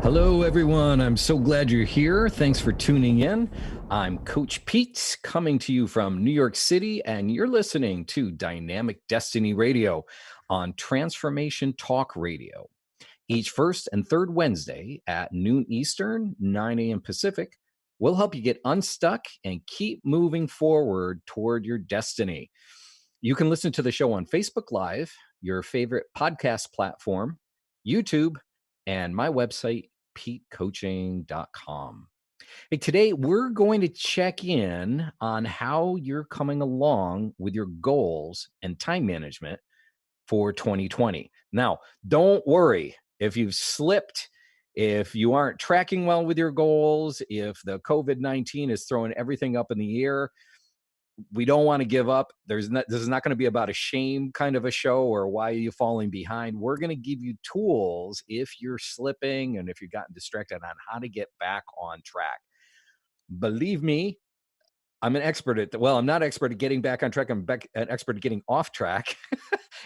Hello, everyone. I'm so glad you're here. Thanks for tuning in. I'm Coach Pete coming to you from New York City, and you're listening to Dynamic Destiny Radio on Transformation Talk Radio. Each first and third Wednesday at noon Eastern, 9 a.m. Pacific, we'll help you get unstuck and keep moving forward toward your destiny. You can listen to the show on Facebook Live, your favorite podcast platform, YouTube, and my website, petecoaching.com. Hey, today we're going to check in on how you're coming along with your goals and time management for 2020. Now, don't worry if you've slipped, if you aren't tracking well with your goals, if the COVID-19 is throwing everything up in the air. We don't want to give up. This is not going to be about a shame kind of a show or why are you falling behind. We're going to give you tools if you're slipping and if you've gotten distracted on how to get back on track. Believe me, I'm an expert at, well, I'm not expert at getting back on track. I'm an expert at getting off track.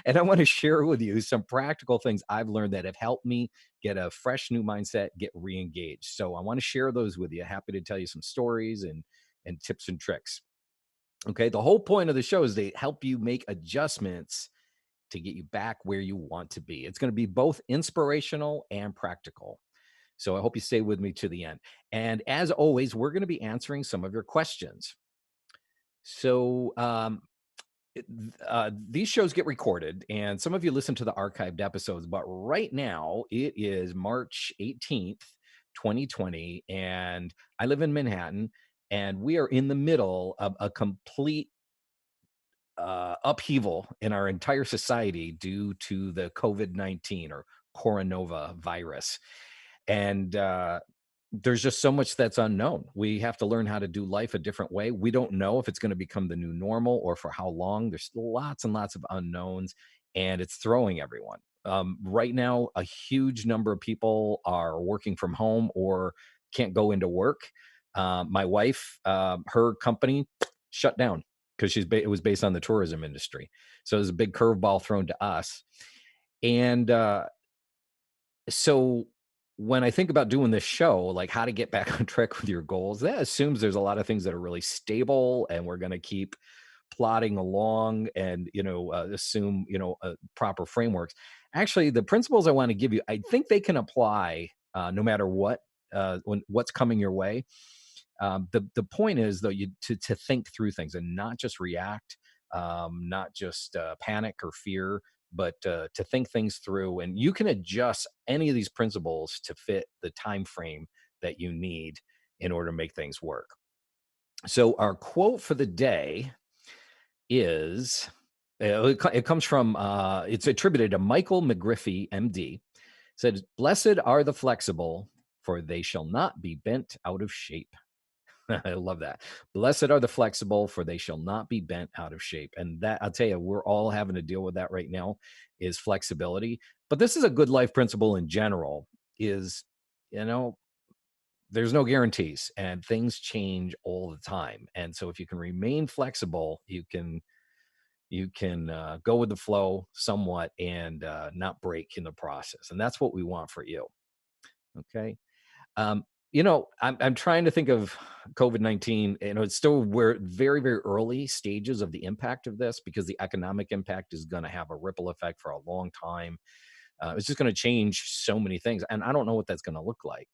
And I want to share with you some practical things I've learned that have helped me get a fresh new mindset, get re-engaged. So I want to share those with you. Happy to tell you some stories and tips and tricks. Okay, the whole point of the show is they help you make adjustments to get you back where you want to be. It's going to be both inspirational and practical. So I hope you stay with me to the end. And as always, we're going to be answering some of your questions. So these shows get recorded, and some of you listen to the archived episodes, but right now it is March 18th, 2020, and I live in Manhattan, and we are in the middle of a complete upheaval in our entire society due to the COVID-19 or coronavirus. And there's just so much that's unknown. We have to learn how to do life a different way. We don't know if it's going to become the new normal or for how long. There's lots and lots of unknowns, and it's throwing everyone. Right now, a huge number of people are working from home or can't go into work. My wife, her company shut down because it was based on the tourism industry. So it was a big curveball thrown to us. And so when I think about doing this show, like how to get back on track with your goals, that assumes there's a lot of things that are really stable and we're going to keep plodding along and, assume, proper frameworks. Actually, the principles I want to give you, I think they can apply no matter what, what's coming your way. The point is, though, to think through things and not just react, not just panic or fear, but to think things through. And you can adjust any of these principles to fit the time frame that you need in order to make things work. So our quote for the day is, it comes from, it's attributed to Michael McGriffey, MD. It said, "Blessed are the flexible, for they shall not be bent out of shape." I love that. Blessed are the flexible, for they shall not be bent out of shape. And that, I'll tell you, we're all having to deal with that right now, is flexibility. But this is a good life principle in general, is, there's no guarantees and things change all the time. And so if you can remain flexible, you can go with the flow somewhat and not break in the process. And that's what we want for you. Okay. I'm trying to think of COVID-19. We're very, very early stages of the impact of this because the economic impact is going to have a ripple effect for a long time. It's just going to change so many things, and I don't know what that's going to look like.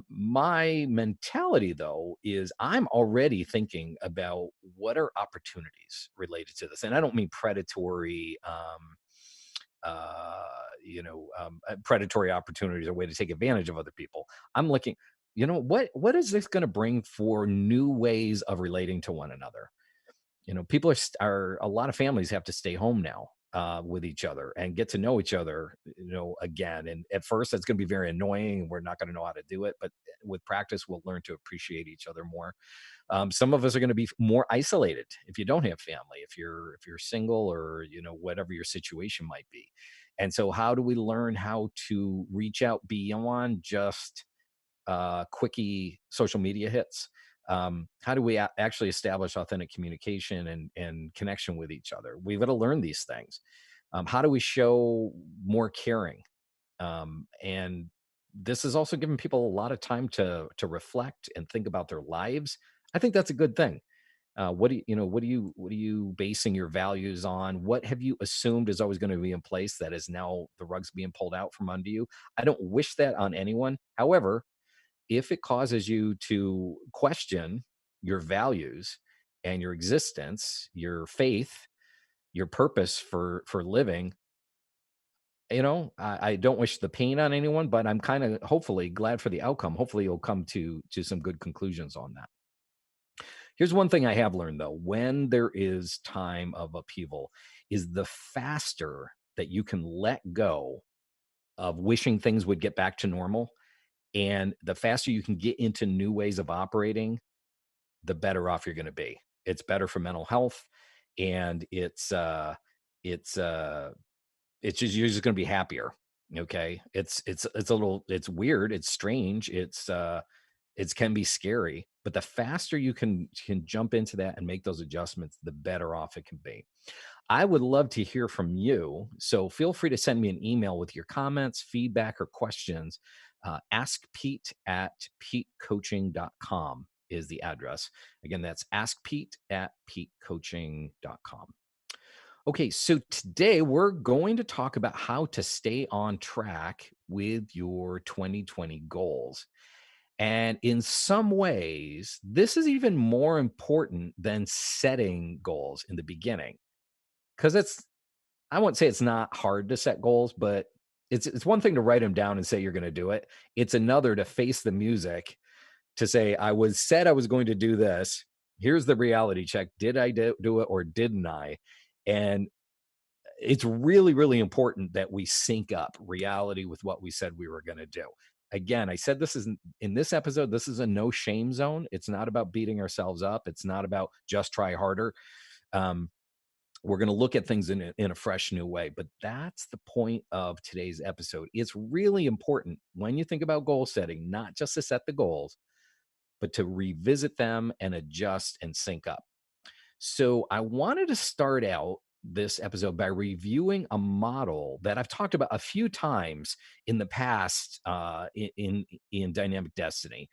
My mentality, though, is I'm already thinking about what are opportunities related to this, and I don't mean predatory. Predatory opportunities are a way to take advantage of other people. I'm looking, what is this going to bring for new ways of relating to one another? People are a lot of families have to stay home now with each other and get to know each other, again. And at first, that's going to be very annoying. We're not going to know how to do it, but with practice, we'll learn to appreciate each other more. Some of us are going to be more isolated if you don't have family, if you're single, or whatever your situation might be. And so, how do we learn how to reach out beyond just quickie social media hits? How do we actually establish authentic communication and connection with each other? We've got to learn these things. How do we show more caring? And this is also giving people a lot of time to reflect and think about their lives. I think that's a good thing. What do you basing your values on? What have you assumed is always going to be in place that is now the rug's being pulled out from under you? I don't wish that on anyone. However, if it causes you to question your values and your existence, your faith, your purpose for living, I don't wish the pain on anyone, but I'm kind of hopefully glad for the outcome. Hopefully you'll come to some good conclusions on that. Here's one thing I have learned though, when there is time of upheaval, is the faster that you can let go of wishing things would get back to normal, and the faster you can get into new ways of operating, the better off you're going to be. It's better for mental health, and it's it's just you're just going to be happier. Okay, it's weird, it's strange, it can be scary, but the faster you can jump into that and make those adjustments, the better off it can be. I would love to hear from you. So feel free to send me an email with your comments, feedback, or questions. Ask Pete at petecoaching.com is the address. Again, that's askpete at petecoaching.com. Okay, so today we're going to talk about how to stay on track with your 2020 goals. And in some ways, this is even more important than setting goals in the beginning, because I won't say it's not hard to set goals, but it's one thing to write them down and say you're going to do it. It's another to face the music, to say said I was going to do this. Here's the reality check. Did I do it or didn't I? And it's really, really important that we sync up reality with what we said we were going to do. Again, I said this isn't in this episode, this is a no shame zone. It's not about beating ourselves up. It's not about just try harder. Um, we're going to look at things in a fresh new way, but that's the point of today's episode. It's really important when you think about goal setting, not just to set the goals, but to revisit them and adjust and sync up. So I wanted to start out this episode by reviewing a model that I've talked about a few times in the past in Dynamic Destiny.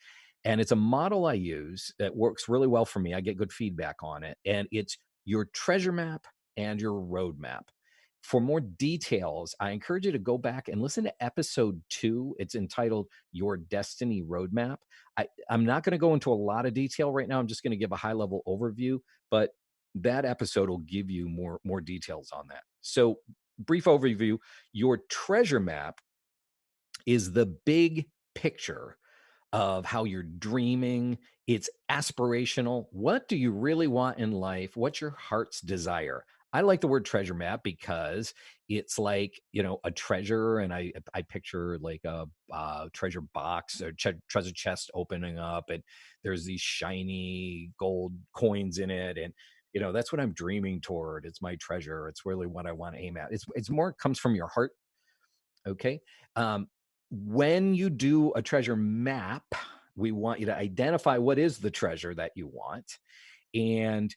And it's a model I use that works really well for me. I get good feedback on it. And it's your treasure map and your roadmap. For more details, I encourage you to go back and listen to episode 2. It's entitled Your Destiny Roadmap. I'm not going to go into a lot of detail right now. I'm just going to give a high level overview, but that episode will give you more details on that. So, brief overview, your treasure map is the big picture of how you're dreaming. It's aspirational. What do you really want in life? What's your heart's desire? I like the word treasure map because it's like, a treasure, and I picture like a treasure box or treasure chest opening up, and there's these shiny gold coins in it, and that's what I'm dreaming toward. It's my treasure. It's really what I want to aim at. It's more, it comes from your heart. Okay. Um, when you do a treasure map, we want you to identify what is the treasure that you want. And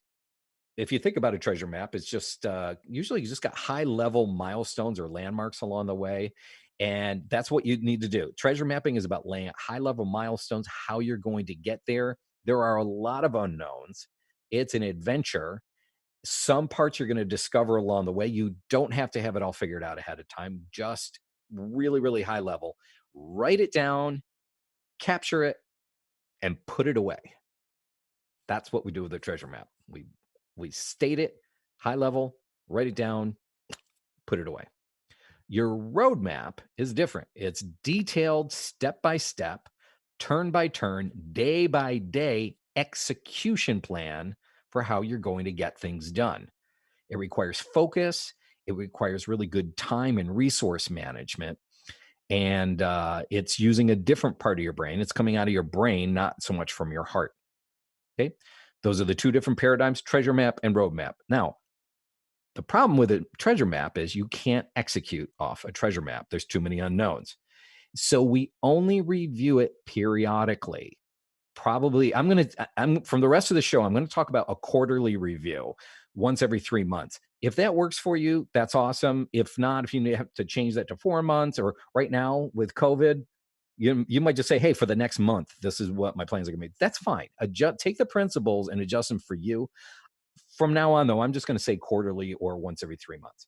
if you think about a treasure map, it's just usually you just got high level milestones or landmarks along the way. And that's what you need to do. Treasure mapping is about laying out high level milestones, how you're going to get there. There are a lot of unknowns. It's an adventure. Some parts you're going to discover along the way. You don't have to have it all figured out ahead of time, just really, really high level. Write it down, capture it, and put it away. That's what we do with the treasure map. We state it high level, write it down, put it away. Your roadmap is different. It's detailed step by step, turn by turn, day by day execution plan for how you're going to get things done. It requires focus. It requires really good time and resource management. And it's using a different part of your brain. It's coming out of your brain, not so much from your heart. Okay. Those are the two different paradigms, treasure map and roadmap. Now, the problem with a treasure map is you can't execute off a treasure map. There's too many unknowns. So we only review it periodically. Probably, I'm from the rest of the show, I'm going to talk about a quarterly review once every 3 months. If that works for you, that's awesome. If not, if you have to change that to 4 months, or right now with COVID, you might just say, hey, for the next month, this is what my plans are going to be. That's fine. Adjust, take the principles and adjust them for you. From now on, though, I'm just going to say quarterly or once every 3 months.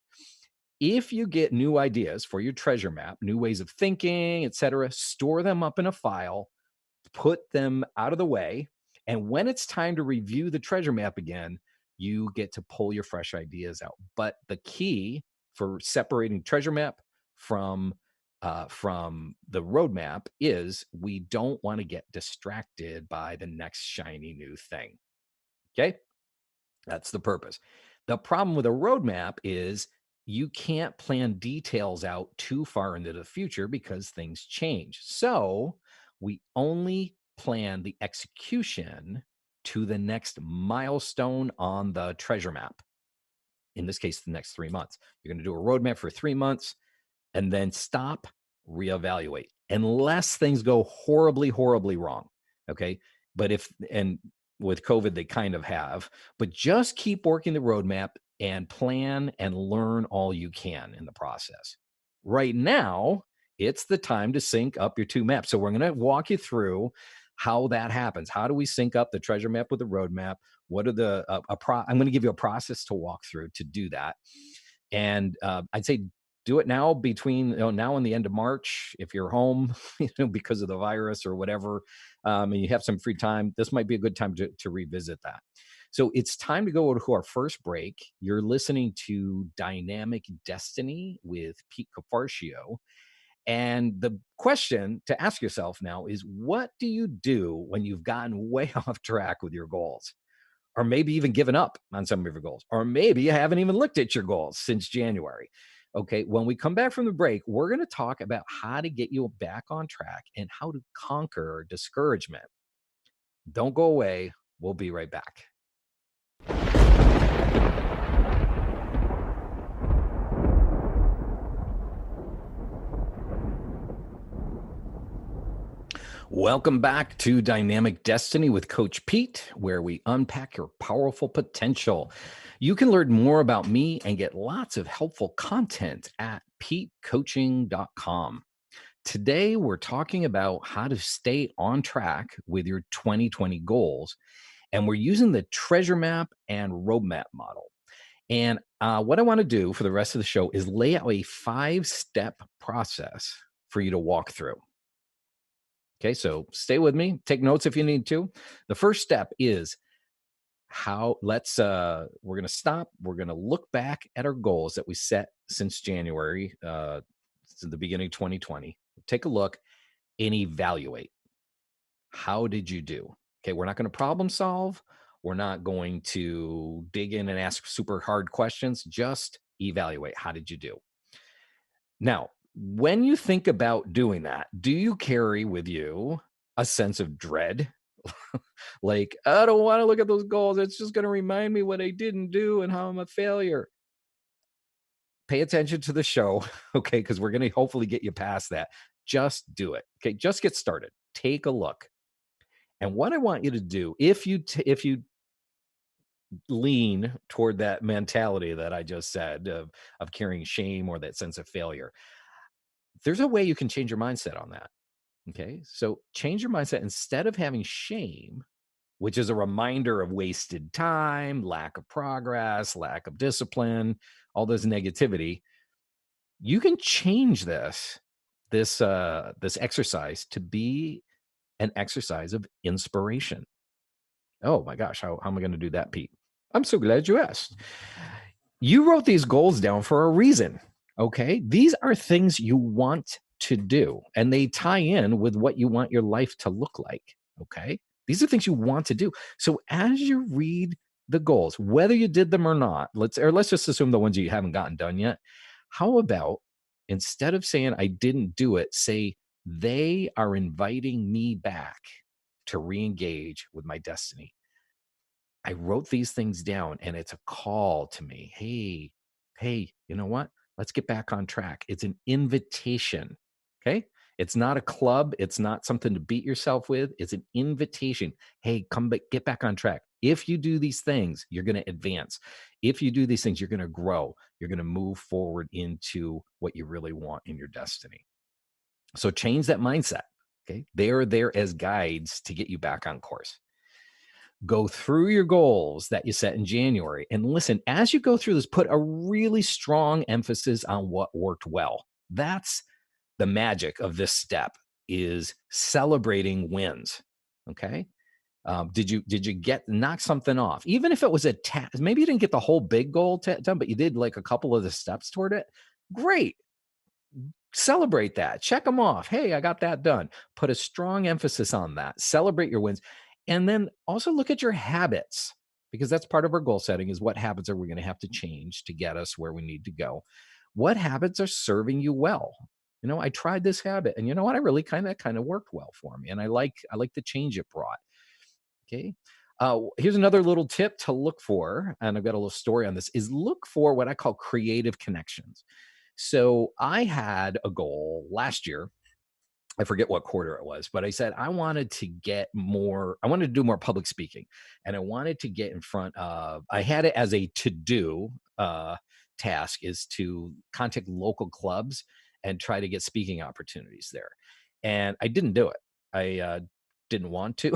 If you get new ideas for your treasure map, new ways of thinking, etc., store them up in a file, put them out of the way. And when it's time to review the treasure map again, you get to pull your fresh ideas out. But the key for separating treasure map from the roadmap is we don't want to get distracted by the next shiny new thing. Okay. That's the purpose. The problem with a roadmap is you can't plan details out too far into the future because things change. So we only plan the execution to the next milestone on the treasure map. In this case, the next 3 months. You're going to do a roadmap for 3 months and then stop, reevaluate, unless things go horribly, horribly wrong. Okay. But and with COVID, they kind of have, but just keep working the roadmap and plan and learn all you can in the process. Right now, it's the time to sync up your two maps. So we're going to walk you through how that happens. How do we sync up the treasure map with the roadmap? What are I'm going to give you a process to walk through to do that. And I'd say do it now between now and the end of March. If you're home, because of the virus or whatever, and you have some free time, this might be a good time to revisit that. So it's time to go to our first break. You're listening to Dynamic Destiny with Pete Cafarcio. And the question to ask yourself now is, what do you do when you've gotten way off track with your goals? Or maybe even given up on some of your goals, or maybe you haven't even looked at your goals since January. Okay, when we come back from the break, we're going to talk about how to get you back on track and how to conquer discouragement. Don't go away. We'll be right back. Welcome back to Dynamic Destiny with Coach Pete, where we unpack your powerful potential. You can learn more about me and get lots of helpful content at petecoaching.com. Today, we're talking about how to stay on track with your 2020 goals, and we're using the treasure map and roadmap model. And what I want to do for the rest of the show is lay out a 5-step process for you to walk through. Okay, so stay with me. Take notes if you need to. The first step is we're going to stop. We're going to look back at our goals that we set since January, since the beginning of 2020. Take a look and evaluate. How did you do? Okay, we're not going to problem solve. We're not going to dig in and ask super hard questions. Just evaluate. How did you do? Now, when you think about doing that, do you carry with you a sense of dread? Like, I don't want to look at those goals. It's just going to remind me what I didn't do and how I'm a failure. Pay attention to the show, okay? Because we're going to hopefully get you past that. Just do it, okay? Just get started. Take a look. And what I want you to do, if you lean toward that mentality that I just said of carrying shame or that sense of failure, there's a way you can change your mindset on that. Okay. So change your mindset. Instead of having shame, which is a reminder of wasted time, lack of progress, lack of discipline, all this negativity, you can change this exercise to be an exercise of inspiration. Oh my gosh, how am I going to do that, Pete? I'm so glad you asked. You wrote these goals down for a reason. Okay. These are things you want to do, and they tie in with what you want your life to look like. Okay. These are things you want to do. So as you read the goals, whether you did them or not, let's just assume the ones you haven't gotten done yet. How about instead of saying I didn't do it, say they are inviting me back to re-engage with my destiny. I wrote these things down and it's a call to me. Hey, you know what? Let's get back on track. It's an invitation. Okay. It's not a club. It's not something to beat yourself with. It's an invitation. Hey, come back, get back on track. If you do these things, you're going to advance. If you do these things, you're going to grow. You're going to move forward into what you really want in your destiny. So change that mindset. Okay. They are there as guides to get you back on course. Go through your goals that you set in January. And listen, as you go through this, put a really strong emphasis on what worked well. That's the magic of this step, is celebrating wins. Okay. Did you knock something off? Even if it was a task, maybe you didn't get the whole big goal done, but you did like a couple of the steps toward it. Great. Celebrate that. Check them off. Hey, I got that done. Put a strong emphasis on that. Celebrate your wins. And then also look at your habits, because that's part of our goal setting, is what habits are we going to have to change to get us where we need to go? What habits are serving you well? I tried this habit, and you know what? I really kind of worked well for me. And I like the change it brought. Okay. Here's another little tip to look for, and I've got a little story on this, is look for what I call creative connections. So I had a goal last year. I forget what quarter it was, but I said I wanted to do more public speaking, and I wanted to get in front of, I had it as a to-do task, is to contact local clubs and try to get speaking opportunities there. And I didn't do it. I didn't want to.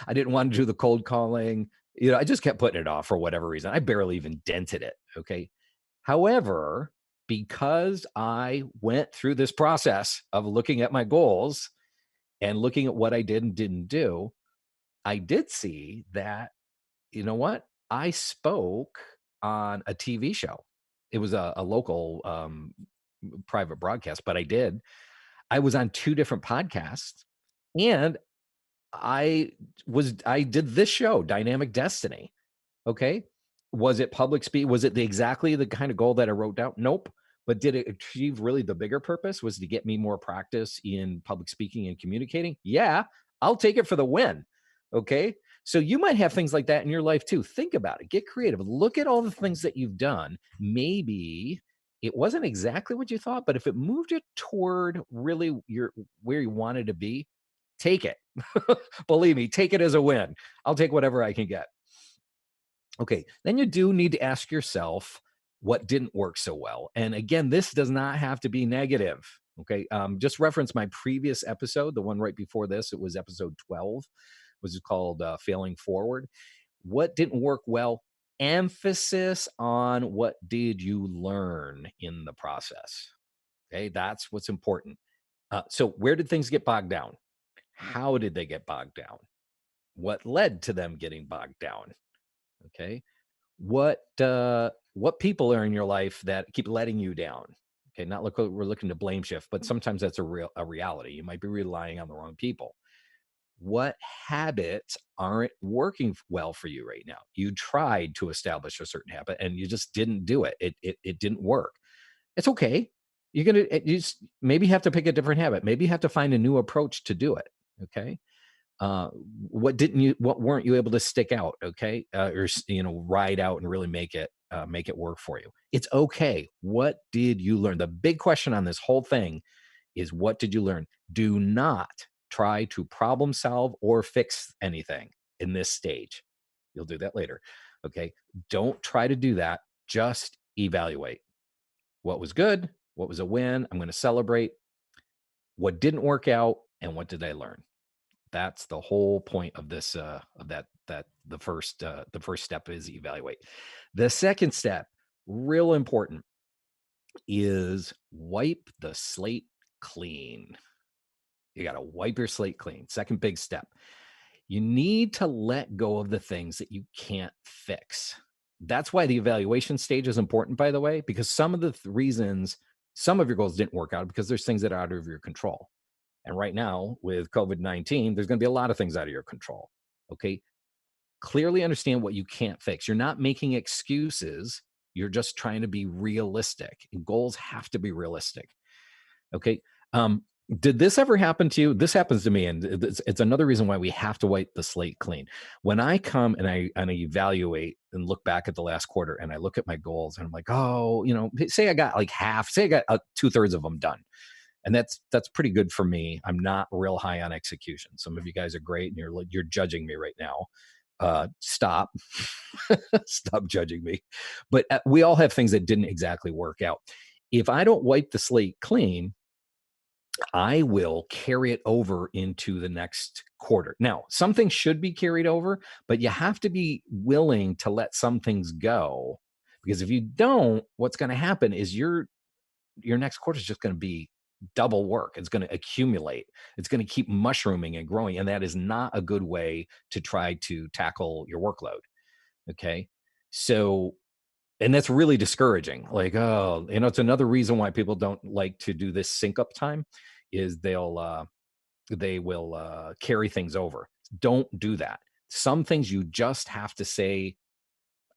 I didn't want to do the cold calling. I just kept putting it off for whatever reason. I barely even dented it. Okay. However, because I went through this process of looking at my goals and looking at what I did and didn't do, I did see that, you know what? I spoke on a TV show. It was a local private broadcast, but I was on two different podcasts, and I did this show, Dynamic Destiny. Okay. Was it public speed? Was it exactly the kind of goal that I wrote down? Nope. But did it achieve really the bigger purpose? Was to get me more practice in public speaking and communicating? Yeah, I'll take it for the win. Okay. So you might have things like that in your life too. Think about it. Get creative. Look at all the things that you've done. Maybe it wasn't exactly what you thought, but if it moved you toward really where you wanted to be, take it. Believe me, take it as a win. I'll take whatever I can get. Okay, then you do need to ask yourself what didn't work so well. And again, this does not have to be negative. Okay, just reference my previous episode, the one right before this. It was episode 12, which is called Failing Forward. What didn't work well? Emphasis on what did you learn in the process. Okay, that's what's important. So where did things get bogged down? How did they get bogged down? What led to them getting bogged down? Okay. What people are in your life that keep letting you down? Okay, not look we're looking to blame shift, but sometimes that's a reality. You might be relying on the wrong people. What habits aren't working well for you right now? You tried to establish a certain habit and you just didn't do it. It didn't work. It's okay. You just maybe have to pick a different habit. Maybe you have to find a new approach to do it. Okay. What weren't you able to stick out? Okay. Or ride out and really make it work for you. It's okay. What did you learn? The big question on this whole thing is, what did you learn? Do not try to problem solve or fix anything in this stage. You'll do that later. Okay. Don't try to do that. Just evaluate what was good, what was a win. I'm going to celebrate what didn't work out, and what did I learn. That's the whole point of this, of that the first step is evaluate. The second step, real important, is wipe the slate clean. You got to wipe your slate clean. Second big step. You need to let go of the things that you can't fix. That's why the evaluation stage is important, by the way, because some of the reasons some of your goals didn't work out because there's things that are out of your control. And right now with COVID-19, there's going to be a lot of things out of your control. Okay. Clearly understand what you can't fix. You're not making excuses. You're just trying to be realistic. And goals have to be realistic. Okay. Did this ever happen to you? This happens to me, and it's another reason why we have to wipe the slate clean. When I come and I evaluate and look back at the last quarter, and I look at my goals, and I'm like, oh, say I got like half, say I got 2/3 of them done. And that's pretty good for me. I'm not real high on execution. Some of you guys are great, and you're judging me right now. Stop, stop judging me. But we all have things that didn't exactly work out. If I don't wipe the slate clean, I will carry it over into the next quarter. Now, some things should be carried over, but you have to be willing to let some things go, because if you don't, what's going to happen is your next quarter is just going to be double work. It's going to accumulate. It's going to keep mushrooming and growing, and that is not a good way to try to tackle your workload. Okay? So, and that's really discouraging. Like, oh, it's another reason why people don't like to do this sync up time is they will carry things over. Don't do that. Some things you just have to say,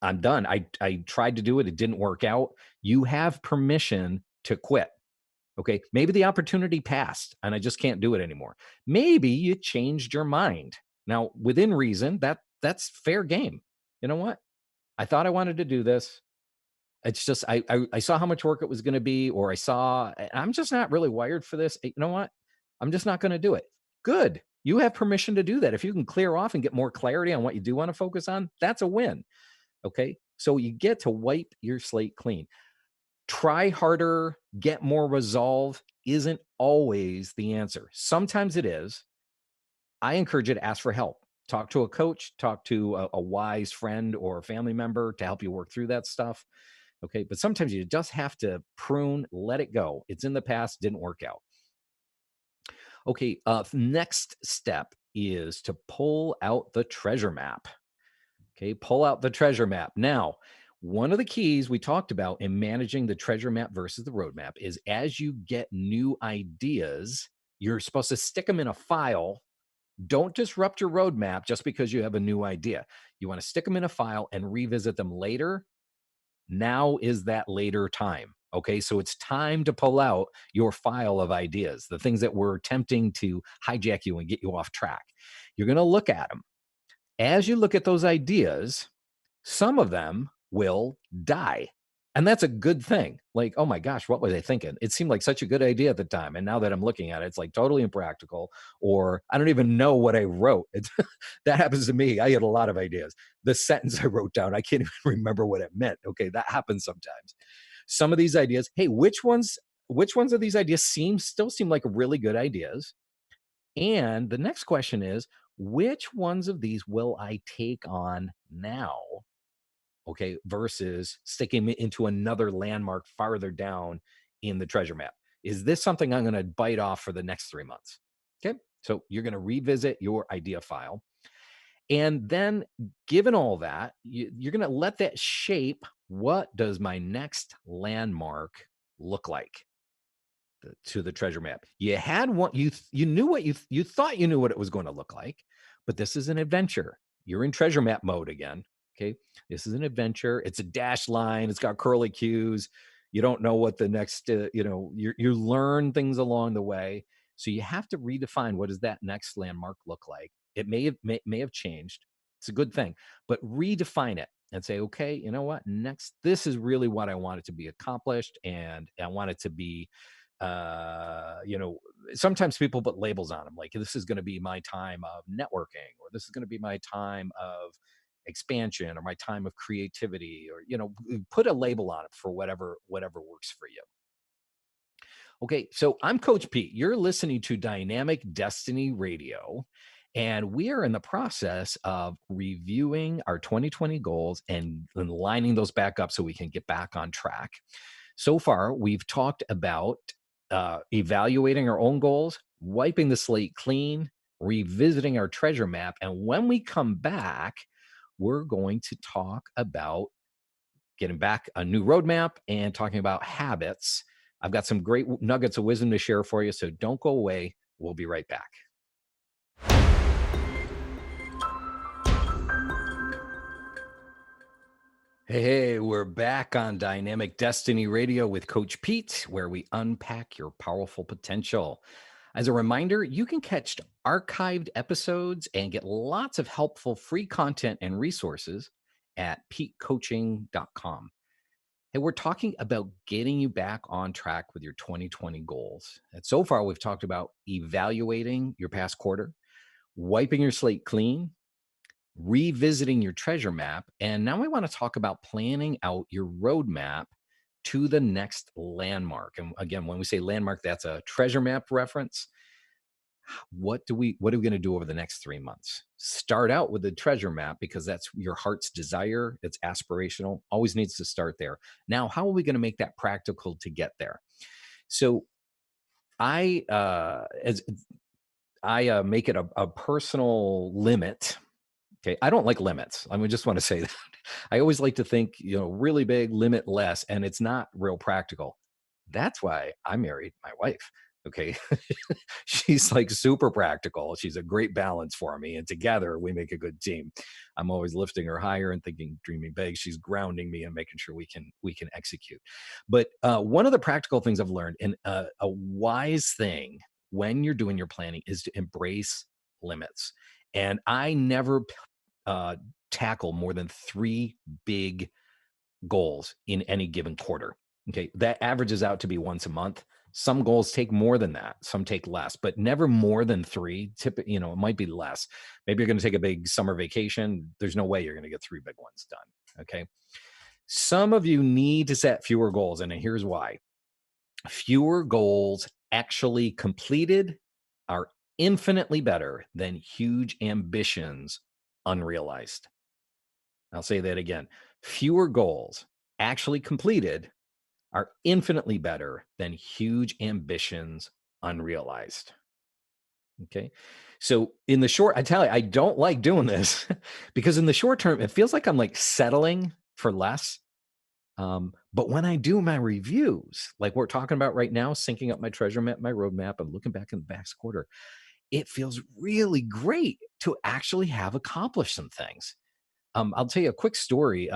I'm done. I tried to do it. It didn't work out. You have permission to quit. Okay. Maybe the opportunity passed and I just can't do it anymore. Maybe you changed your mind. Now, within reason, that's fair game. You know what? I thought I wanted to do this. It's just I saw how much work it was going to be, or I'm just not really wired for this. You know what? I'm just not going to do it. Good. You have permission to do that. If you can clear off and get more clarity on what you do want to focus on, that's a win. Okay. So you get to wipe your slate clean. Try harder, get more resolve isn't always the answer. Sometimes it is. I encourage you to ask for help. Talk to a coach, talk to a wise friend or a family member to help you work through that stuff. Okay. But sometimes you just have to prune, let it go. It's in the past, didn't work out. Okay. Next step is to pull out the treasure map. Okay. Pull out the treasure map. Now, one of the keys we talked about in managing the treasure map versus the roadmap is as you get new ideas, you're supposed to stick them in a file. Don't disrupt your roadmap just because you have a new idea. You want to stick them in a file and revisit them later. Now is that later time. Okay, so it's time to pull out your file of ideas, the things that were attempting to hijack you and get you off track. You're going to look at them. As you look at those ideas, some of them will die. And that's a good thing. Like, oh my gosh, what was I thinking? It seemed like such a good idea at the time. And now that I'm looking at it, it's like totally impractical, or I don't even know what I wrote. That happens to me. I had a lot of ideas. The sentence I wrote down, I can't even remember what it meant. Okay, that happens sometimes. Some of these ideas, hey, which ones of these ideas still seem like really good ideas? And the next question is, which ones of these will I take on now? Okay, versus sticking it into another landmark farther down in the treasure map. Is this something I'm going to bite off for the next 3 months? Okay, so you're going to revisit your idea file. And then, given all that, you're going to let that shape what does my next landmark look like to the treasure map. You had one, you knew what you thought you knew what it was going to look like, but this is an adventure. You're in treasure map mode again. Okay. This is an adventure. It's a dash line. It's got curly cues. You don't know what the next, you learn things along the way. So you have to redefine what does that next landmark look like. It may have changed. It's a good thing, but redefine it and say, okay, you know what? Next, this is really what I want it to be accomplished, and I want it to be you know, sometimes people put labels on them, like this is going to be my time of networking, or this is going to be my time of expansion, or my time of creativity, or put a label on it for whatever works for you. Okay, so I'm Coach Pete. You're listening to Dynamic Destiny Radio, and we are in the process of reviewing our 2020 goals and lining those back up so we can get back on track. So far, we've talked about evaluating our own goals, wiping the slate clean, revisiting our treasure map. And when we come back, we're going to talk about getting back a new roadmap and talking about habits. I've got some great nuggets of wisdom to share for you, so don't go away. We'll be right back. Hey, we're back on Dynamic Destiny Radio with Coach Pete, where we unpack your powerful potential. As a reminder, you can catch archived episodes and get lots of helpful free content and resources at petecoaching.com. Hey, we're talking about getting you back on track with your 2020 goals. And so far, we've talked about evaluating your past quarter, wiping your slate clean, revisiting your treasure map. And now we want to talk about planning out your roadmap to the next landmark. And again, when we say landmark, that's a treasure map reference. What are we going to do over the next 3 months? Start out with the treasure map because that's your heart's desire. It's aspirational, always needs to start there. Now, how are we going to make that practical to get there? So I make it a personal limit. Okay, I don't like limits. I mean, just want to say that. I always like to think, really big, limit less, and it's not real practical. That's why I married my wife. Okay. She's like super practical. She's a great balance for me. And together we make a good team. I'm always lifting her higher and thinking, dreaming big. She's grounding me and making sure we can execute. But one of the practical things I've learned, and a wise thing when you're doing your planning, is to embrace limits. And I never uh, tackle more than three big goals in any given quarter. Okay. That averages out to be once a month. Some goals take more than that, some take less, but never more than three. It might be less. Maybe you're going to take a big summer vacation. There's no way you're going to get three big ones done. Okay. Some of you need to set fewer goals. And here's why: fewer goals actually completed are infinitely better than huge ambitions unrealized. I'll say that again. Fewer goals actually completed are infinitely better than huge ambitions unrealized. Okay. So in the short, I tell you, I don't like doing this because in the short term, it feels like I'm like settling for less. But when I do my reviews, like we're talking about right now, syncing up my treasure map, my roadmap, and looking back in the past quarter, it feels really great to actually have accomplished some things. I'll tell you a quick story.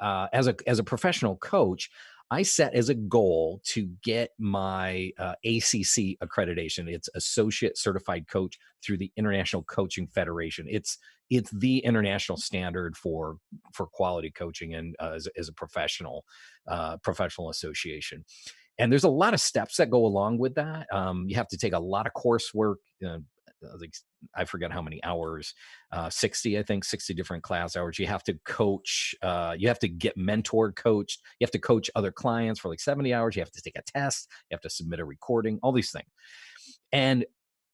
As a professional coach, I set as a goal to get my ACC accreditation. It's Associate Certified Coach through the International Coaching Federation. It's the international standard for quality coaching and as a professional association. And there's a lot of steps that go along with that. You have to take a lot of coursework. Like I forget how many hours, 60, I think, 60 different class hours. You have to coach, you have to get mentor coached, you have to coach other clients for like 70 hours, you have to take a test, you have to submit a recording, all these things. And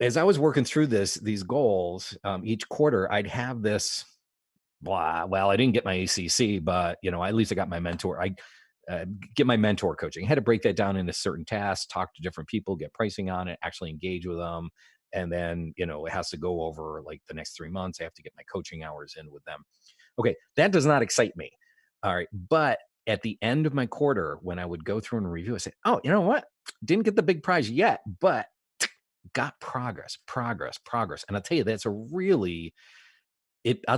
as I was working through these goals, each quarter, I'd have this blah. Well, I didn't get my ACC, but at least I got my mentor. I get my mentor coaching. I had to break that down into certain tasks, talk to different people, get pricing on it, actually engage with them. And then, it has to go over like the next 3 months. I have to get my coaching hours in with them. Okay. That does not excite me. All right. But at the end of my quarter, when I would go through and review, I say, oh, you know what? Didn't get the big prize yet, but got progress, progress, progress. And I'll tell you, I'll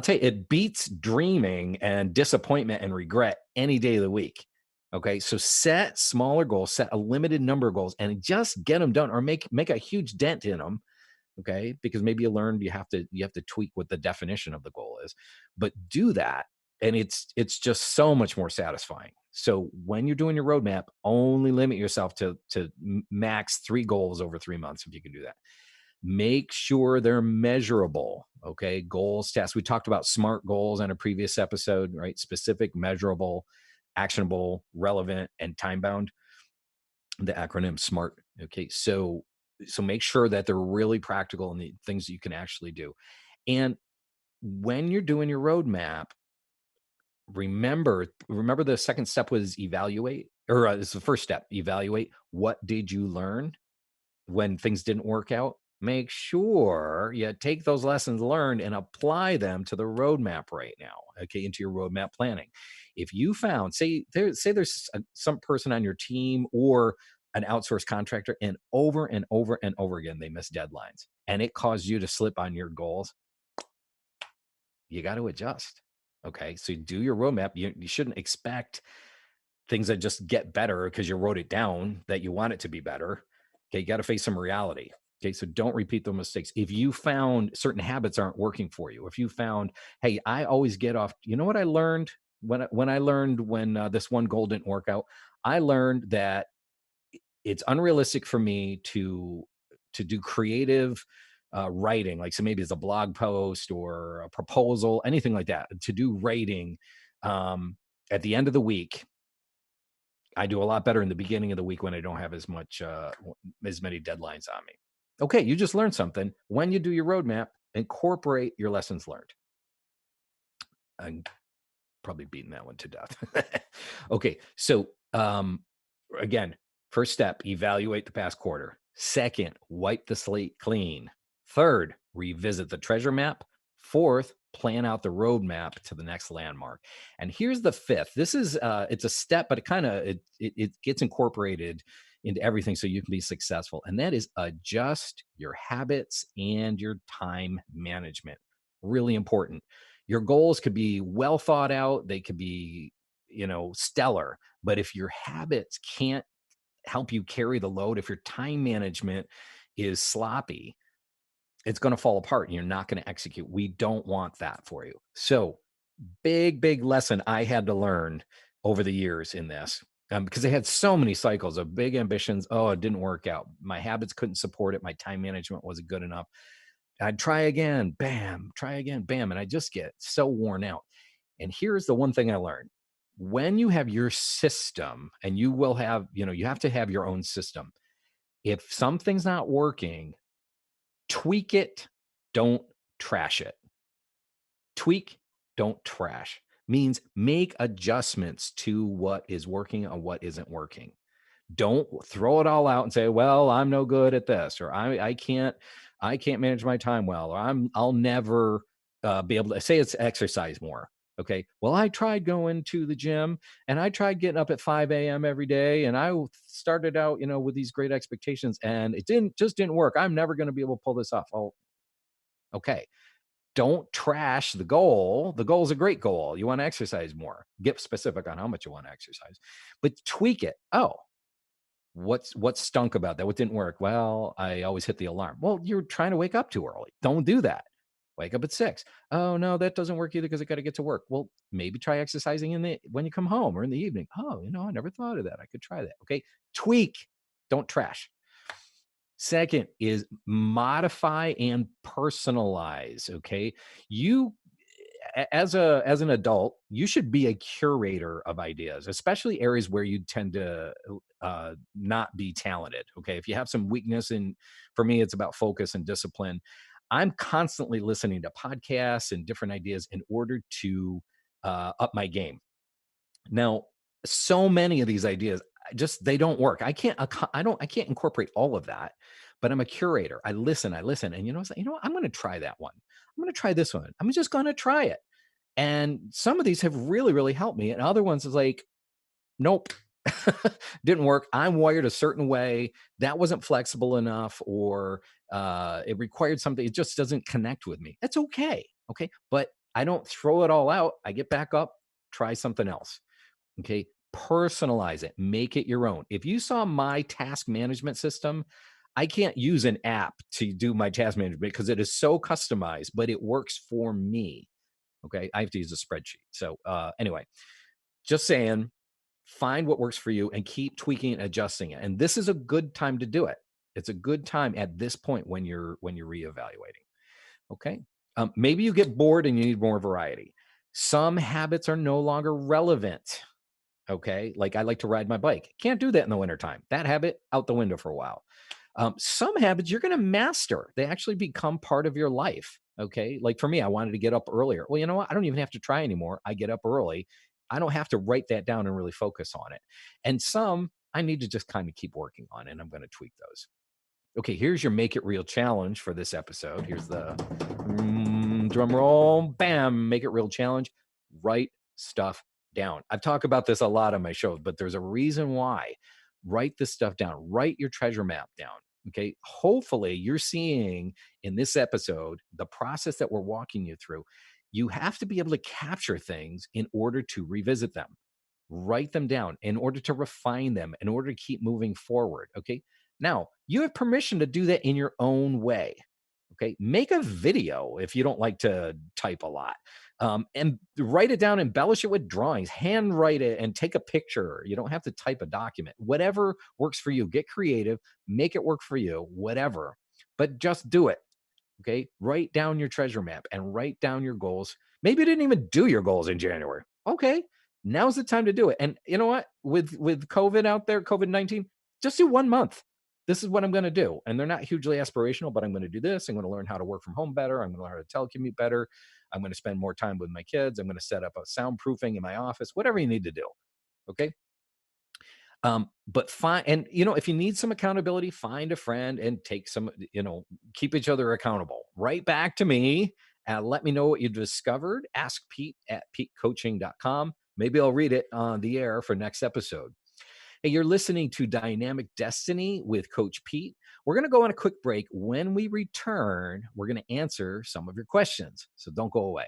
tell you, it beats dreaming and disappointment and regret any day of the week. Okay. So set smaller goals, set a limited number of goals and just get them done or make a huge dent in them. Okay. Because maybe you learned you have to tweak what the definition of the goal is, but do that. And it's just so much more satisfying. So when you're doing your roadmap, only limit yourself to max 3 goals over 3 months if you can do that. Make sure they're measurable. Okay. Goals, tasks. We talked about SMART goals on a previous episode, right? Specific, measurable, actionable, relevant, and time bound. The acronym SMART. Okay. So make sure that they're really practical and the things that you can actually do. And when you're doing your roadmap, remember the second step was evaluate, or it's the first step, evaluate. What did you learn when things didn't work out? Make sure you take those lessons learned and apply them to the roadmap right now. Okay, into your roadmap planning. If you found, say there's some person on your team or an outsourced contractor, and over again they miss deadlines, and it caused you to slip on your goals, you got to adjust. Okay, so do your roadmap. You shouldn't expect things that just get better because you wrote it down that you want it to be better. Okay, you got to face some reality. Okay, so don't repeat those mistakes. If you found certain habits aren't working for you, if you found, hey, I always get off, you know what I learned when I learned when this one goal didn't work out, I learned that it's unrealistic for me to do creative writing, like so maybe it's a blog post or a proposal, anything like that. To do writing um, at the end of the week, I do a lot better in the beginning of the week when I don't have as many deadlines on me. Okay, you just learned something. When you do your roadmap, incorporate your lessons learned. I'm probably beating that one to death. Okay, so again, first step, evaluate the past quarter. Second, wipe the slate clean. Third, revisit the treasure map. Fourth, plan out the roadmap to the next landmark. And here's the fifth. This is it's a step, but it gets incorporated into everything so you can be successful. And that is adjust your habits and your time management. Really important. Your goals could be well thought out, they could be, stellar, but if your habits can't help you carry the load, if your time management is sloppy, it's going to fall apart and you're not going to execute. We don't want that for you. So, big lesson I had to learn over the years in this, because I had so many cycles of big ambitions. Oh, it didn't work out. My habits couldn't support it. My time management wasn't good enough. I'd try again, bam, try again, bam. And I just get so worn out. And here's the one thing I learned: when you have your system, and you will have, you have to have your own system. If something's not working, tweak it, don't trash it. Tweak, don't trash. Means make adjustments to what is working and what isn't working. Don't throw it all out and say, well, I'm no good at this, or I can't manage my time well, or I'll never be able to say it's exercise more. Okay, well, I tried going to the gym and I tried getting up at 5 a.m. every day, and I started out, with these great expectations, and it didn't work. I'm never going to be able to pull this off. Oh, okay. Don't trash the goal. The goal is a great goal. You want to exercise more. Get specific on how much you want to exercise, but tweak it. Oh, what stunk about that? What didn't work? Well, I always hit the alarm. Well, you're trying to wake up too early. Don't do that. Wake up at 6. Oh no, that doesn't work either because I got to get to work. Well, maybe try exercising when you come home or in the evening. Oh, I never thought of that. I could try that. Okay. Tweak. Don't trash. Second is modify and personalize. Okay. You as an adult, you should be a curator of ideas, especially areas where you tend to not be talented. Okay, if you have some weakness, and for me, it's about focus and discipline. I'm constantly listening to podcasts and different ideas in order to up my game. Now, so many of these ideas, they don't work. I can't incorporate all of that, but I'm a curator. I listen, and it's like, what? I'm going to try that one. I'm going to try this one. I'm just going to try it. And some of these have really, really helped me. And other ones is like, nope, didn't work. I'm wired a certain way. That wasn't flexible enough, or it required something. It just doesn't connect with me. It's okay. Okay. But I don't throw it all out. I get back up, try something else. Okay. Personalize it, make it your own. If you saw my task management system, I can't use an app to do my task management because it is so customized, but it works for me. Okay. I have to use a spreadsheet. So, anyway, just saying, find what works for you and keep tweaking and adjusting it. And this is a good time to do it. It's a good time at this point when you're reevaluating. Okay. Maybe you get bored and you need more variety. Some habits are no longer relevant. Okay. Like I like to ride my bike. Can't do that in the wintertime. That habit out the window for a while. Some habits you're going to master. They actually become part of your life. Okay. Like for me, I wanted to get up earlier. Well, you know what? I don't even have to try anymore. I get up early. I don't have to write that down and really focus on it. And some I need to just kind of keep working on, and I'm going to tweak those. Okay. Here's your make it real challenge for this episode. Here's the drum roll. Bam. Make it real challenge. Write stuff down. I've talked about this a lot on my shows, but there's a reason why. Write this stuff down. Write your treasure map down. Okay. Hopefully, you're seeing in this episode the process that we're walking you through. You have to be able to capture things in order to revisit them, write them down in order to refine them, in order to keep moving forward. Okay. Now, you have permission to do that in your own way. Okay. Make a video if you don't like to type a lot. And write it down, embellish it with drawings, handwrite it, and take a picture. You don't have to type a document. Whatever works for you. Get creative, make it work for you, whatever. But just do it. Okay. Write down your treasure map and write down your goals. Maybe you didn't even do your goals in January. Okay. Now's the time to do it. And you know what? With COVID out there, COVID-19, just do 1 month. This is what I'm going to do. And they're not hugely aspirational, but I'm going to do this. I'm going to learn how to work from home better. I'm going to learn how to telecommute better. I'm going to spend more time with my kids. I'm going to set up a soundproofing in my office, whatever you need to do. Okay. But find, and if you need some accountability, find a friend and take some, keep each other accountable. Right back to me and let me know what you discovered. Ask Pete at petecoaching.com. Maybe I'll read it on the air for next episode. Hey, you're listening to Dynamic Destiny with Coach Pete. We're going to go on a quick break. When we return, we're going to answer some of your questions. So don't go away.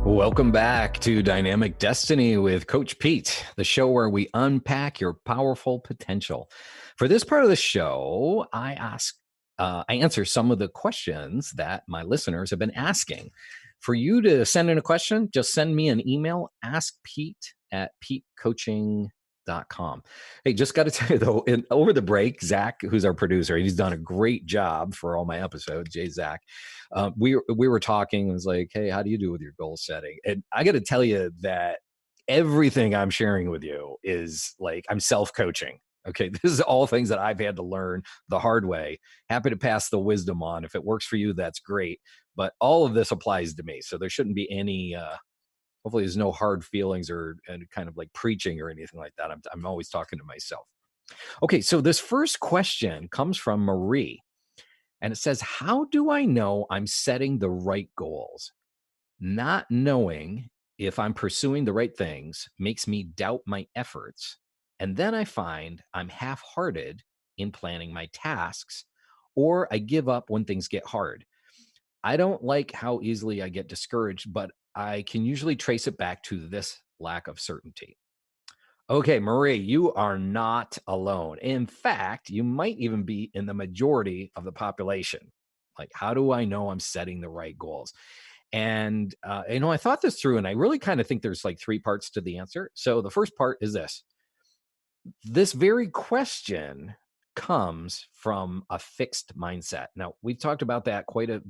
Welcome back to Dynamic Destiny with Coach Pete, the show where we unpack your powerful potential. For this part of the show, I answer some of the questions that my listeners have been asking. For you to send in a question, just send me an email, askpete@petecoaching.com. Hey, just got to tell you though, over the break, Zach, who's our producer, he's done a great job for all my episodes. Zach, we were talking. It was like, hey, how do you do with your goal setting? And I got to tell you that everything I'm sharing with you is like I'm self-coaching. Okay, this is all things that I've had to learn the hard way. Happy to pass the wisdom on. If it works for you, that's great. But all of this applies to me, so there shouldn't be any. Hopefully, there's no hard feelings or kind of like preaching or anything like that. I'm always talking to myself. Okay, so this first question comes from Marie, and it says, "How do I know I'm setting the right goals? Not knowing if I'm pursuing the right things makes me doubt my efforts. And then I find I'm half hearted in planning my tasks, or I give up when things get hard. I don't like how easily I get discouraged, but I can usually trace it back to this lack of certainty." Okay, Marie, you are not alone. In fact, you might even be in the majority of the population. Like, how do I know I'm setting the right goals? And, I thought this through and I really kind of think there's like three parts to the answer. So the first part is this very question comes from a fixed mindset. Now, we've talked about that quite a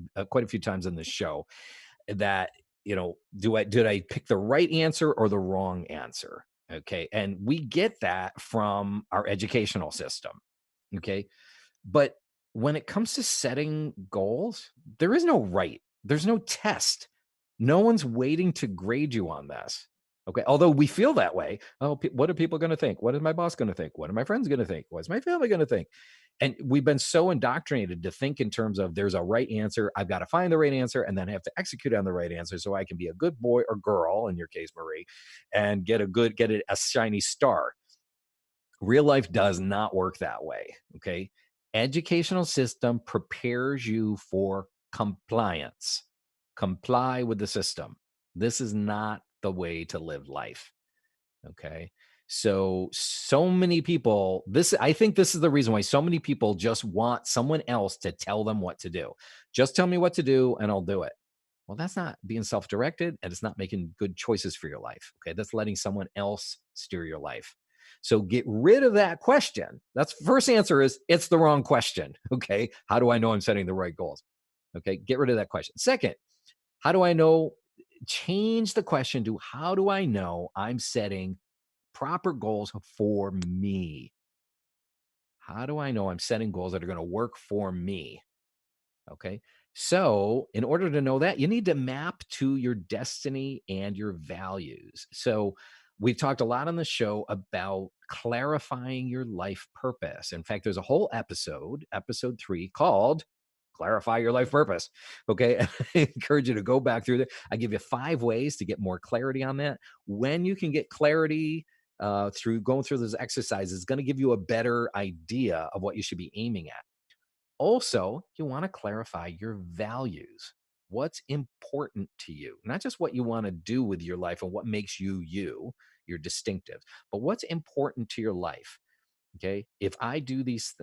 few times in this show that, did I pick the right answer or the wrong answer? Okay. And we get that from our educational system. Okay. But when it comes to setting goals, there is no right. There's no test. No one's waiting to grade you on this. Okay. Although we feel that way. Oh, what are people going to think? What is my boss going to think? What are my friends going to think? What's my family going to think? And we've been so indoctrinated to think in terms of there's a right answer. I've got to find the right answer and then I have to execute on the right answer so I can be a good boy or girl, in your case, Marie, and get a shiny star. Real life does not work that way. Okay. Educational system prepares you for compliance. Comply with the system. This is not the way to live life. Okay. So many people, I think this is the reason why so many people just want someone else to tell them what to do. Just tell me what to do and I'll do it. Well, that's not being self-directed and it's not making good choices for your life. Okay. That's letting someone else steer your life. So get rid of that question. That's first answer is it's the wrong question. Okay. How do I know I'm setting the right goals? Okay. Get rid of that question. Second, how do I know? Change the question to how do I know I'm setting proper goals for me? How do I know I'm setting goals that are going to work for me? Okay. So, in order to know that, you need to map to your destiny and your values. So, we've talked a lot on the show about clarifying your life purpose. In fact, there's a whole episode 3, called Clarify Your Life Purpose. Okay. I encourage you to go back through there. I give you 5 ways to get more clarity on that. When you can get clarity through going through those exercises, it's going to give you a better idea of what you should be aiming at. Also, you want to clarify your values. What's important to you? Not just what you want to do with your life and what makes you, your distinctive, but what's important to your life. Okay. If I do these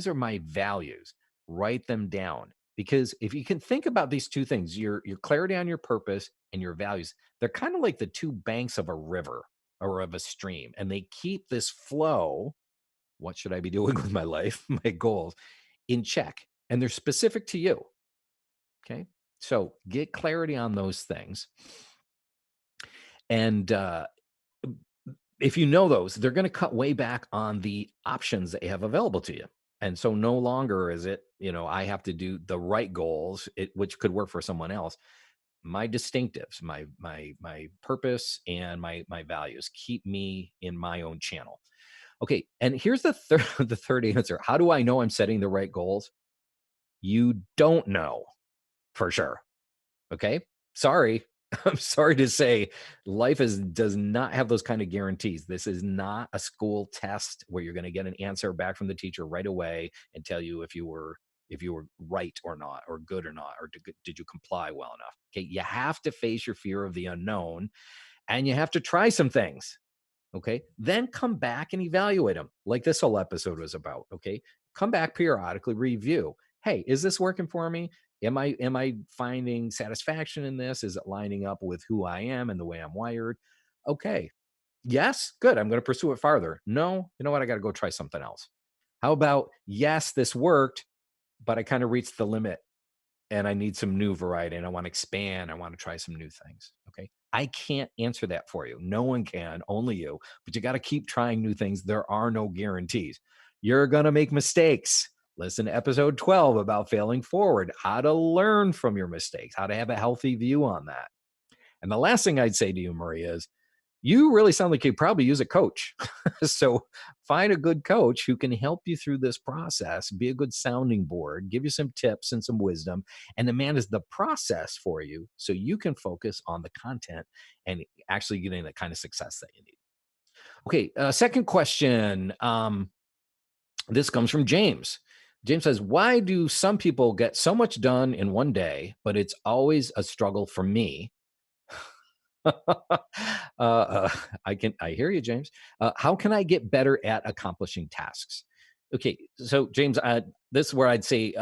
are my values. Write them down. Because if you can think about these two things, your clarity on your purpose and your values, they're kind of like the two banks of a river or of a stream, and they keep this flow. What should I be doing with my life, my goals, in check? And they're specific to you. Okay. So get clarity on those things. And if you know those, they're going to cut way back on the options that you have available to you. And so no longer is it, I have to do the right goals, which could work for someone else. My distinctives, my purpose, and my values keep me in my own channel. Okay, and here's the third the third answer. How do I know I'm setting the right goals? You don't know for sure. Okay. Sorry. I'm sorry to say does not have those kind of guarantees. This is not a school test where you're going to get an answer back from the teacher right away and tell you if you were right or not, or good or not, or did you comply well enough. Okay. You have to face your fear of the unknown, and you have to try some things. Okay. Then come back and evaluate them like this whole episode was about. Okay. Come back periodically, review. Hey, is this working for me? Am I finding satisfaction in this? Is it lining up with who I am and the way I'm wired? Okay. Yes, good. I'm going to pursue it farther. No, you know what? I got to go try something else. How about, yes, this worked, but I kind of reached the limit and I need some new variety and I want to expand. I want to try some new things. Okay. I can't answer that for you. No one can, only you. But you got to keep trying new things. There are no guarantees. You're going to make mistakes. Listen to episode 12 about failing forward, how to learn from your mistakes, how to have a healthy view on that. And the last thing I'd say to you, Maria, is you really sound like you probably use a coach. So find a good coach who can help you through this process, be a good sounding board, give you some tips and some wisdom, and to manage the process for you so you can focus on the content and actually getting the kind of success that you need. Okay, second question. This comes from James. James says, why do some people get so much done in one day, but it's always a struggle for me? I hear you, James. How can I get better at accomplishing tasks? Okay, so James, this is where I'd say,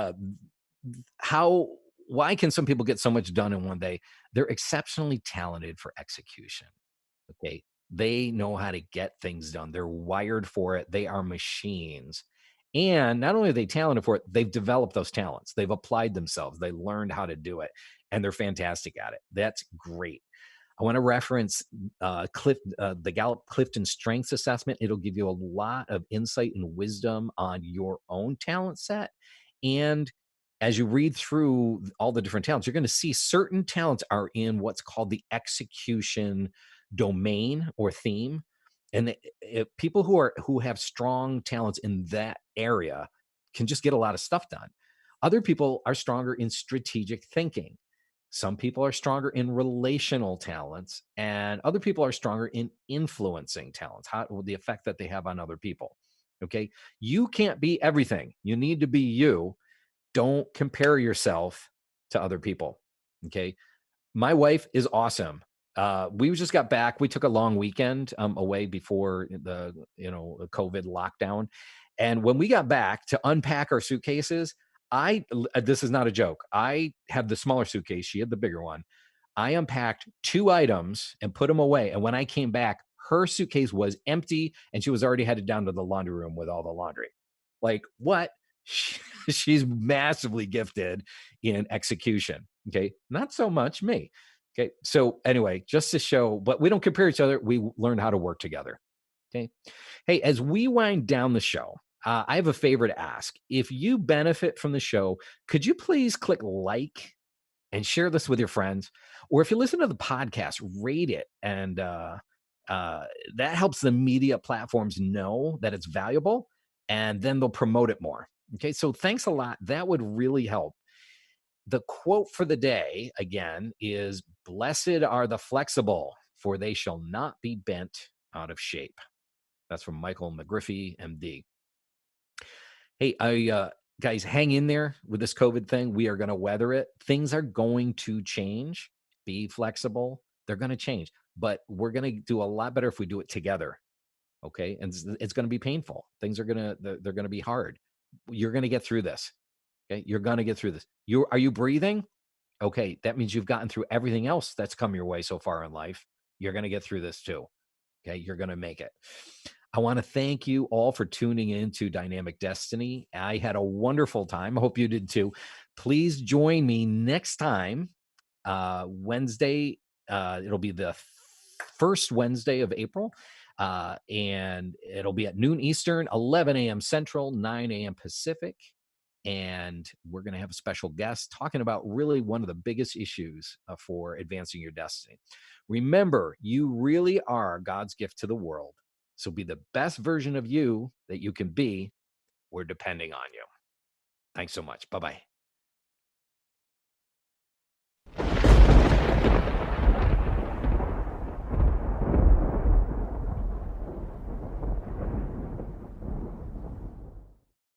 how why can some people get so much done in one day? They're exceptionally talented for execution. Okay, they know how to get things done. They're wired for it. They are machines. And not only are they talented for it, they've developed those talents. They've applied themselves. They learned how to do it, and they're fantastic at it. That's great. I want to reference the Gallup Clifton Strengths Assessment. It'll give you a lot of insight and wisdom on your own talent set. And as you read through all the different talents, you're going to see certain talents are in what's called the execution domain or theme. And people who have strong talents in that area can just get a lot of stuff done. Other people are stronger in strategic thinking. Some people are stronger in relational talents, and other people are stronger in influencing talents, the effect that they have on other people. Okay. You can't be everything. You need to be you. Don't compare yourself to other people. Okay. My wife is awesome. We just got back. We took a long weekend away before the COVID lockdown, and when we got back to unpack our suitcases, this is not a joke. I had the smaller suitcase. She had the bigger one. I unpacked two items and put them away. And when I came back, her suitcase was empty, and she was already headed down to the laundry room with all the laundry. Like what? She's massively gifted in execution. Okay. Not so much me. Okay. So anyway, just to show, but we don't compare each other. We learn how to work together. Okay. Hey, as we wind down the show, I have a favor to ask. If you benefit from the show, could you please click like and share this with your friends? Or if you listen to the podcast, rate it. And that helps the media platforms know that it's valuable, and then they'll promote it more. Okay. So thanks a lot. That would really help. The quote for the day, again, is blessed are the flexible, for they shall not be bent out of shape. That's from Michael McGriffey, MD. Hey, guys, hang in there with this COVID thing. We are going to weather it. Things are going to change. Be flexible. They're going to change, but we're going to do a lot better if we do it together. Okay. And it's going to be painful. Things are going to, they're going to be hard. You're going to get through this. Okay. You're going to get through this. Are you breathing? Okay. That means you've gotten through everything else that's come your way so far in life. You're going to get through this too. Okay. You're going to make it. I want to thank you all for tuning in to Dynamic Destiny. I had a wonderful time. I hope you did too. Please join me next time, Wednesday. It'll be the first Wednesday of April, and it'll be at noon Eastern, 11 a.m. Central, 9 a.m. Pacific. And we're going to have a special guest talking about really one of the biggest issues for advancing your destiny. Remember, you really are God's gift to the world. So be the best version of you that you can be. We're depending on you. Thanks so much. Bye bye.